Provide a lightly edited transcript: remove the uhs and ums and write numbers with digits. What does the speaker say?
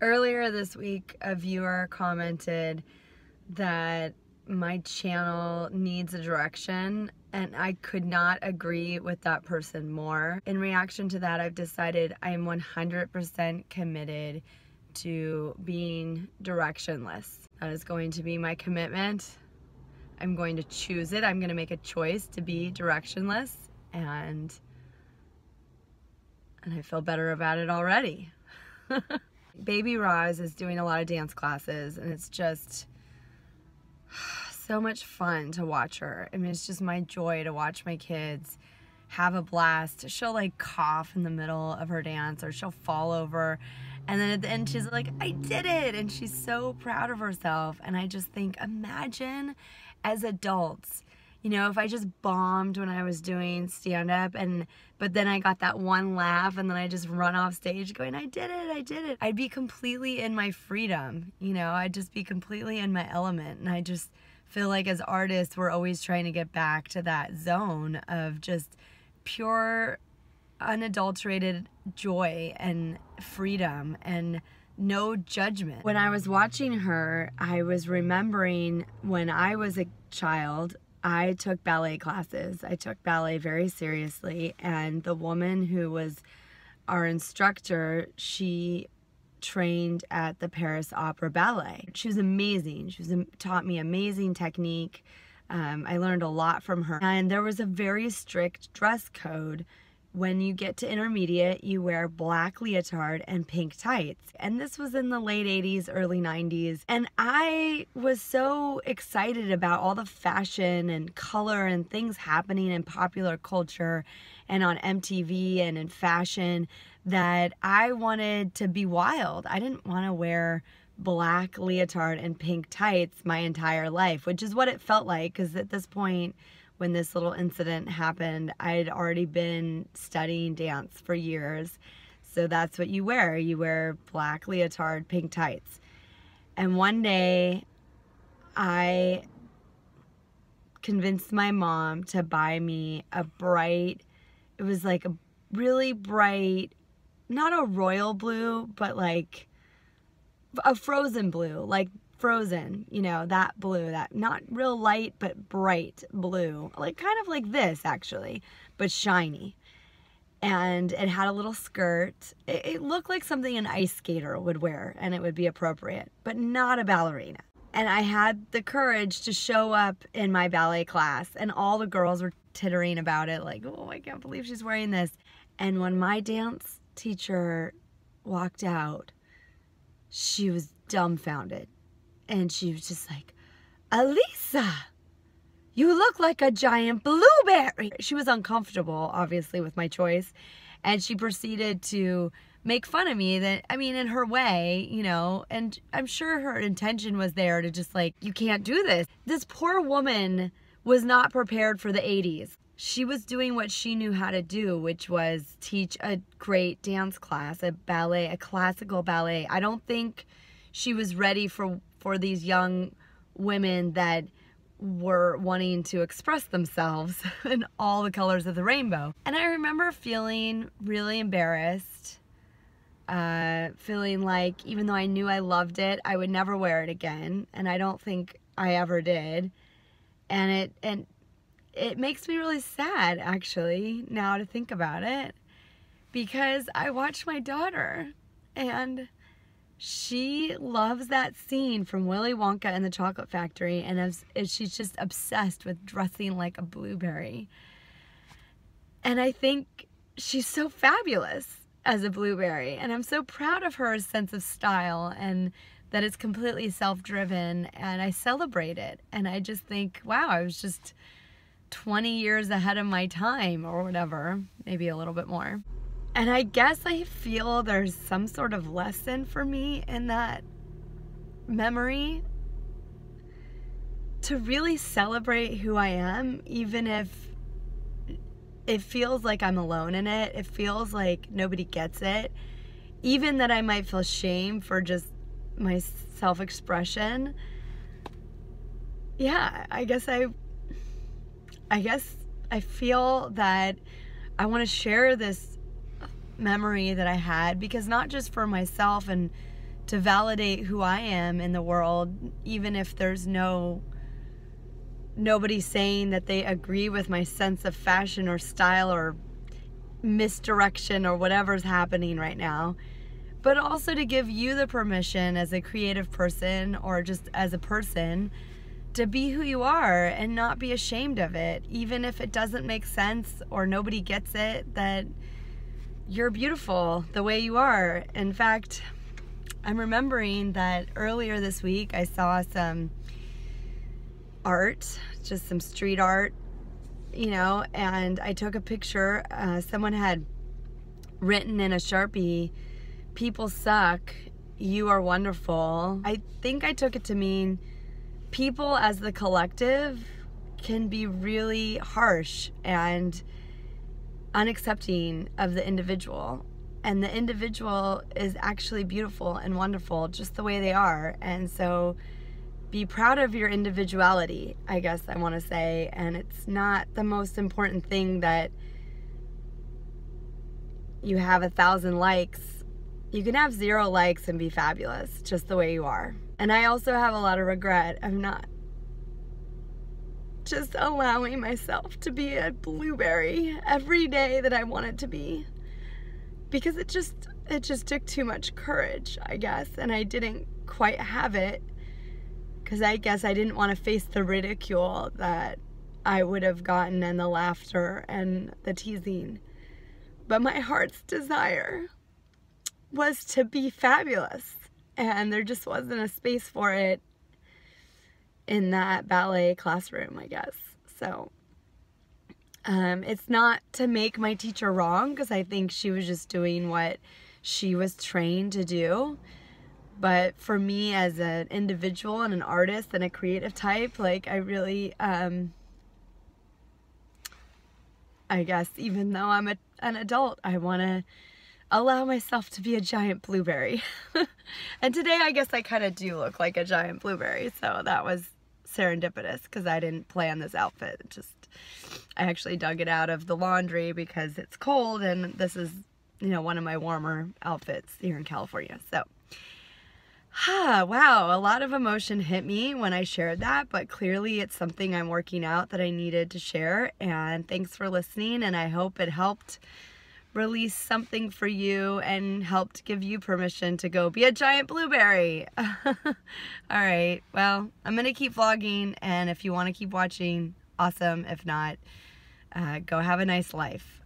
Earlier this week, a viewer commented that my channel needs a direction, and I could not agree with that person more. In reaction to that, I've decided I am 100% committed to being directionless. That is going to be my commitment. I'm going to choose it. I'm going to make a choice to be directionless, and I feel better about it already. Baby Roz is doing a lot of dance classes, and it's just so much fun to watch her. I mean, it's just my joy to watch my kids have a blast. She'll like cough in the middle of her dance, or she'll fall over, and then at the end she's like, I did it, and she's so proud of herself. And I just think, imagine as adults, you know, if I just bombed when I was doing stand-up, but then I got that one laugh, and then I just run off stage going, I did it, I did it. I'd be completely in my freedom, you know, I'd just be completely in my element. And I just feel like as artists, we're always trying to get back to that zone of just pure, unadulterated joy and freedom and no judgment. When I was watching her, I was remembering when I was a child, I took ballet classes. I took ballet very seriously, and the woman who was our instructor, she trained at the Paris Opera Ballet. She was amazing. She taught me amazing technique. I learned a lot from her. And there was a very strict dress code. When you get to intermediate, you wear black leotard and pink tights. And this was in the late 80s, early 90s. And I was so excited about all the fashion and color and things happening in popular culture and on MTV and in fashion that I wanted to be wild. I didn't want to wear black leotard and pink tights my entire life, which is what it felt like, because at this point, when this little incident happened, I had already been studying dance for years. So that's what you wear. You wear black leotard, pink tights. And one day, I convinced my mom to buy me a bright, it was like a really bright, not a royal blue, but like a frozen blue, like Frozen, you know, that blue, that not real light but bright blue, like kind of like this actually, but shiny. And it had a little skirt. It looked like something an ice skater would wear, and it would be appropriate, but not a ballerina. And I had the courage to show up in my ballet class, and all the girls were tittering about it, like, oh, I can't believe she's wearing this. And when my dance teacher walked out, she was dumbfounded. And she was just like, Elisa, you look like a giant blueberry. She was uncomfortable, obviously, with my choice. And she proceeded to make fun of me, that, I mean, in her way, you know, and I'm sure her intention was there to just like, you can't do this. This poor woman was not prepared for the 80s. She was doing what she knew how to do, which was teach a great dance class, a ballet, a classical ballet. I don't think she was ready for these young women that were wanting to express themselves in all the colors of the rainbow. And I remember feeling really embarrassed, feeling like even though I knew I loved it, I would never wear it again. And I don't think I ever did. And it makes me really sad, actually, now to think about it, because I watched my daughter, and she loves that scene from Willy Wonka and the Chocolate Factory, and she's just obsessed with dressing like a blueberry. And I think she's so fabulous as a blueberry, and I'm so proud of her sense of style, and that it's completely self-driven, and I celebrate it. And I just think, wow, I was just 20 years ahead of my time, or whatever, maybe a little bit more. And I guess I feel there's some sort of lesson for me in that memory, to really celebrate who I am, even if it feels like I'm alone in it. It feels like nobody gets it. Even that I might feel shame for just my self-expression. Yeah, I guess I feel that I want to share this memory that I had, because not just for myself and to validate who I am in the world, even if there's nobody saying that they agree with my sense of fashion or style or misdirection or whatever's happening right now. But also to give you the permission as a creative person or just as a person to be who you are and not be ashamed of it, even if it doesn't make sense or nobody gets it, that you're beautiful the way you are. In fact, I'm remembering that earlier this week I saw some art, just some street art, you know, and I took a picture. Someone had written in a Sharpie, "People suck, you are wonderful." I think I took it to mean people as the collective can be really harsh and unaccepting of the individual. And the individual is actually beautiful and wonderful just the way they are. And so be proud of your individuality, I guess I want to say. And it's not the most important thing that you have 1,000 likes. You can have 0 likes and be fabulous just the way you are. And I also have a lot of regret of not just allowing myself to be a blueberry every day that I wanted to be. Because it just took too much courage, I guess, and I didn't quite have it because I guess I didn't want to face the ridicule that I would have gotten and the laughter and the teasing. But my heart's desire was to be fabulous, and there just wasn't a space for it in that ballet classroom, I guess. So it's not to make my teacher wrong, because I think she was just doing what she was trained to do. But for me as an individual and an artist and a creative type, like I really, I guess even though I'm an adult, I want to allow myself to be a giant blueberry. And today I guess I kind of do look like a giant blueberry, so that was serendipitous because I didn't plan this outfit. I actually dug it out of the laundry because it's cold, and this is, you know, one of my warmer outfits here in California. So wow, a lot of emotion hit me when I shared that, but clearly it's something I'm working out that I needed to share. And thanks for listening, and I hope it helped release something for you and helped give you permission to go be a giant blueberry. All right, well, I'm gonna keep vlogging, and if you want to keep watching, awesome. If not, go have a nice life.